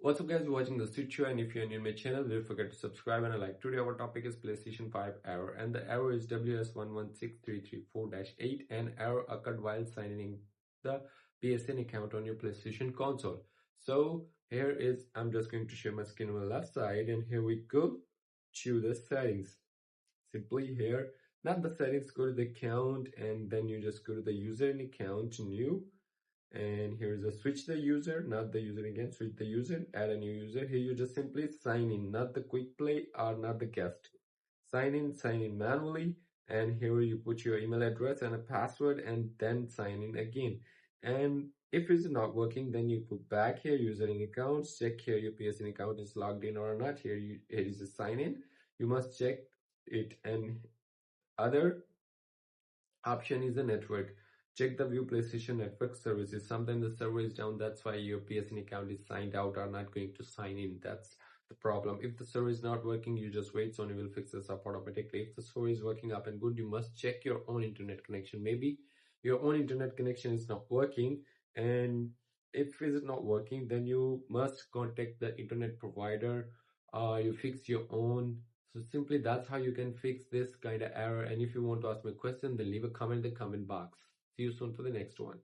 What's up guys, you're watching the Street Show, and if you're new to my channel, don't forget to subscribe and like. Today our topic is PlayStation 5 error, and the error is WS-116334-8, and error occurred while signing the PSN account on your PlayStation console. So here is, I'm just going to share my screen on the left side, and here we go to the settings. Simply here, not the settings, go to the account, and then you just go to the user and account, new. And here is a switch the user, not the user again, switch the user, add a new user. Here you just simply sign in, not the quick play or not the guest. Sign in manually, and here you put your email address and a password and then sign in again. And if it's not working, then you put back here user and accounts, check here your PSN account is logged in or not. Here is a sign in, you must check it. And other option is the network. Check the view PlayStation network services. Sometimes the server is down, that's why your PSN account is signed out or not going to sign in. That's the problem. If the server is not working, you just wait, Sony will fix this up automatically. If the server is working up and good, you must check your own internet connection. Maybe your own internet connection is not working, and if it is not working, then you must contact the internet provider. You fix your own. So simply that's how you can fix this kind of error. And if you want to ask me a question, then leave a comment in the comment box. See you soon for the next one.